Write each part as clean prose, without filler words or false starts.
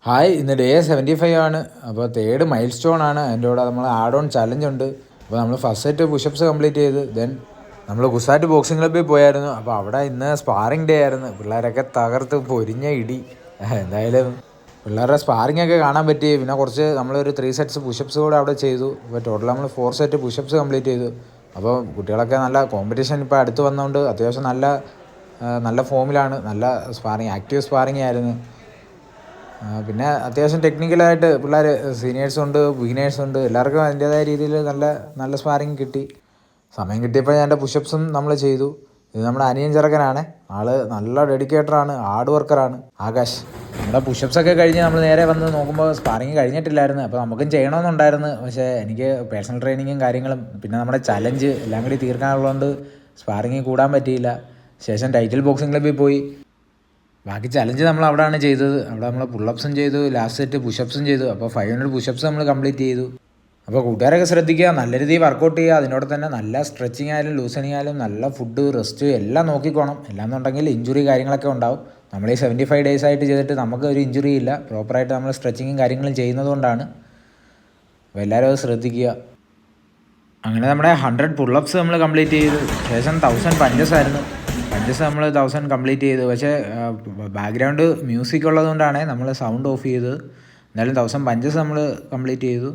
Hi, ഇന്ന് day 75 ആണ്. അപ്പോൾ തേർഡ് മൈൽ സ്റ്റോൺ ആണ്. അതിൻ്റെ കൂടെ നമ്മൾ ആഡ് ഓൺ ചലഞ്ച് ഉണ്ട്. അപ്പോൾ നമ്മൾ ഫസ്റ്റ് സെറ്റ് പുഷപ്സ് കംപ്ലീറ്റ് ചെയ്ത് ദെൻ നമ്മൾ ഗുസാറ്റ് ബോക്സിംഗ് ക്ലബ്ബിൽ പോയായിരുന്നു. അപ്പോൾ അവിടെ ഇന്ന് സ്പാറിംഗ് ഡേ ആയിരുന്നു. പിള്ളേരൊക്കെ തകർത്ത് പൊരിഞ്ഞ ഇടി. എന്തായാലും പിള്ളേരുടെ സ്പാറിംഗ് ഒക്കെ കാണാൻ പറ്റി. പിന്നെ കുറച്ച് നമ്മളൊരു 3 സെറ്റ്സ് പുഷപ്സ് കൂടെ അവിടെ ചെയ്തു. അപ്പോൾ ടോട്ടൽ നമ്മൾ 4 സെറ്റ് പുഷപ്സ് കംപ്ലീറ്റ് ചെയ്തു. അപ്പോൾ കുട്ടികളൊക്കെ നല്ല കോമ്പറ്റീഷൻ ഇപ്പോൾ അടുത്ത് വന്നതുകൊണ്ട് അത്യാവശ്യം നല്ല ഫോമിലാണ്. നല്ല സ്പാറിങ്, ആക്റ്റീവ് സ്പാറിങ് ആയിരുന്നു. പിന്നെ അത്യാവശ്യം ടെക്നിക്കലായിട്ട് പിള്ളേർ സീനിയേഴ്സുണ്ട്, ബിഗിനേഴ്സുണ്ട്, എല്ലാവർക്കും അതിൻ്റേതായ രീതിയിൽ നല്ല സ്പാറിങ് കിട്ടി. സമയം കിട്ടിയപ്പോൾ ഞാൻ എൻ്റെ പുഷപ്സും നമ്മൾ ചെയ്തു. ഇത് നമ്മുടെ അനിയൻ ചെറുക്കനാണ്. ആൾ നല്ല ഡെഡിക്കേറ്ററാണ്, ഹാർഡ് വർക്കറാണ്, ആകാശ്. നമ്മുടെ പുഷപ്സൊക്കെ കഴിഞ്ഞ് നമ്മൾ നേരെ വന്ന് നോക്കുമ്പോൾ സ്പാറിങ് കഴിഞ്ഞിട്ടില്ലായിരുന്നു. അപ്പോൾ നമുക്കും ചെയ്യണമെന്നുണ്ടായിരുന്നു. പക്ഷേ എനിക്ക് പേഴ്സണൽ ട്രെയിനിങ്ങും കാര്യങ്ങളും പിന്നെ നമ്മുടെ ചലഞ്ച് എല്ലാം കൂടി തീർക്കാനുള്ളതുകൊണ്ട് സ്പാറിങ് കൂടാൻ പറ്റിയില്ല. ശേഷം ടൈറ്റിൽ ബോക്സിംഗ് ക്ലബ്ബിൽ പോയി. ബാക്കി ചലഞ്ച് നമ്മൾ അവിടെയാണ് ചെയ്തത്. അവിടെ നമ്മൾ പുള്ളപ്സും ചെയ്തു, ലാസ്റ്റ് സെറ്റ് പുഷപ്സും ചെയ്തു. അപ്പോൾ 500 പുഷപ്സ് നമ്മൾ കംപ്ലീറ്റ് ചെയ്തു. അപ്പോൾ കൂട്ടുകാരൊക്കെ ശ്രദ്ധിക്കുക, നല്ല രീതിയിൽ വർക്കൗട്ട് ചെയ്യുക. അതിനോട് തന്നെ നല്ല സ്ട്രെച്ചിങ് ആയാലും ലൂസനിങ് ആയാലും നല്ല ഫുഡ്, റെസ്റ്റ് എല്ലാം നോക്കിക്കോണം. എല്ലാമെന്നുണ്ടെങ്കിൽ ഇഞ്ചുറി കാര്യങ്ങളൊക്കെ ഉണ്ടാവും. നമ്മൾ ഈ 75 ഡേയ്സ് ആയിട്ട് ചെയ്തിട്ട് നമുക്ക് ഒരു ഇഞ്ചുറി ഇല്ല. പ്രോപ്പറായിട്ട് നമ്മൾ സ്ട്രെച്ചിങ്ങും കാര്യങ്ങളും ചെയ്യുന്നത് കൊണ്ടാണ്. അപ്പോൾ എല്ലാവരും അത് ശ്രദ്ധിക്കുക. അങ്ങനെ നമ്മുടെ 100 പുള്ളപ്സ് നമ്മൾ കംപ്ലീറ്റ് ചെയ്തു. ശേഷം 1000 പഞ്ചസ് ആയിരുന്നു. പഞ്ചസ് നമ്മൾ 1000 കംപ്ലീറ്റ് ചെയ്തു. പക്ഷേ ബാക്ക്ഗ്രൗണ്ട് മ്യൂസിക് ഉള്ളതുകൊണ്ടാണ് നമ്മൾ സൗണ്ട് ഓഫ് ചെയ്തത്. എന്നാലും 1000 പഞ്ചസ് നമ്മൾ കംപ്ലീറ്റ് ചെയ്തു.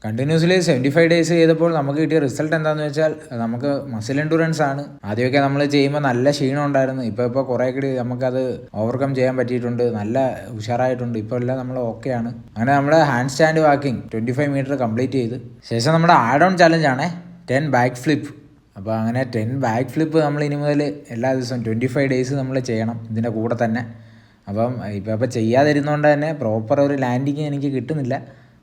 കണ്ടിന്യൂസ്ലി 75 ഡേയ്സ് ചെയ്തപ്പോൾ നമുക്ക് കിട്ടിയ റിസൾട്ട് എന്താണെന്ന് വെച്ചാൽ നമുക്ക് മസിൽ എൻഡുറൻസ് ആണ്. ആദ്യമൊക്കെ നമ്മൾ ചെയ്യുമ്പോൾ നല്ല ക്ഷീണം ഉണ്ടായിരുന്നു. ഇപ്പോൾ കുറേ കൂടി നമുക്കത് ഓവർകം ചെയ്യാൻ പറ്റിയിട്ടുണ്ട്. നല്ല ഉഷാറായിട്ടുണ്ട്. ഇപ്പോൾ എല്ലാം നമ്മൾ ഓക്കെയാണ്. അങ്ങനെ നമ്മുടെ hand stand walking 25 metre complete ചെയ്ത് ശേഷം നമ്മുടെ ആഡ് ഓൺ ചലഞ്ചാണ് 10 ബാക്ക് ഫ്ലിപ്പ്. അപ്പോൾ അങ്ങനെ 10 ബാക്ക് ഫ്ലിപ്പ് നമ്മൾ ഇനി മുതൽ എല്ലാ ദിവസവും 25 ഡേയ്സ് നമ്മൾ ചെയ്യണം ഇതിൻ്റെ കൂടെ തന്നെ. അപ്പം ഇപ്പോൾ ചെയ്യാതിരുന്നതുകൊണ്ട് തന്നെ പ്രോപ്പർ ഒരു ലാൻഡിങ് എനിക്ക് കിട്ടുന്നില്ല.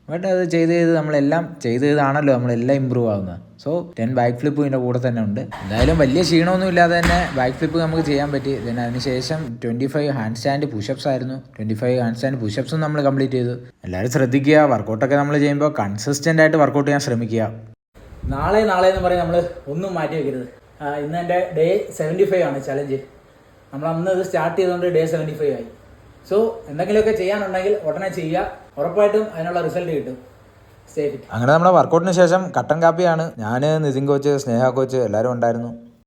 ബട്ട് അത് ചെയ്ത് നമ്മളെല്ലാം ചെയ്തതാണല്ലോ നമ്മളെല്ലാം ഇമ്പ്രൂവ് ആകുന്നത്. സോ 10 ബാക്ക് ഫ്ലിപ്പ് ഇതിൻ്റെ കൂടെ തന്നെ ഉണ്ട്. എന്തായാലും വലിയ ക്ഷീണമൊന്നും ഇല്ലാതെ തന്നെ ബാക്ക് ഫ്ലിപ്പ് നമുക്ക് ചെയ്യാൻ പറ്റി. പിന്നെ അതിനുശേഷം 25 ഹാൻഡ് സ്റ്റാൻഡ് പുഷപ്സ് ആയിരുന്നു. 25 ഹാൻഡ് സ്റ്റാൻഡ് പുഷപ്സും നമ്മൾ കംപ്ലീറ്റ് ചെയ്തു. എല്ലാവരും ശ്രദ്ധിക്കുക, വർക്കൗട്ടൊക്കെ നമ്മൾ ചെയ്യുമ്പോൾ കൺസിസ്റ്റൻ്റ് ആയിട്ട് വർക്കൗട്ട് ചെയ്യാൻ ശ്രമിക്കുക. നാളെ എന്ന് പറയും നമ്മൾ ഒന്നും മാറ്റി വെക്കരുത്. ഇന്ന് എൻ്റെ ഡേ 75 ആണ് ചലഞ്ച്. നമ്മൾ അന്ന് ഇത് സ്റ്റാർട്ട് ചെയ്തുകൊണ്ട് ഡേ 75 ആയി. സോ എന്തെങ്കിലുമൊക്കെ ചെയ്യാനുണ്ടെങ്കിൽ ഉടനെ ചെയ്യുക. ഉറപ്പായിട്ടും അതിനുള്ള റിസൾട്ട് കിട്ടും. അങ്ങനെ നമ്മുടെ വർക്കൗട്ടിന് ശേഷം കട്ടൻ കാപ്പിയാണ്. ഞാൻ, നിതിൻ കോച്ച്, സ്നേഹ കോച്ച് എല്ലാവരും ഉണ്ടായിരുന്നു.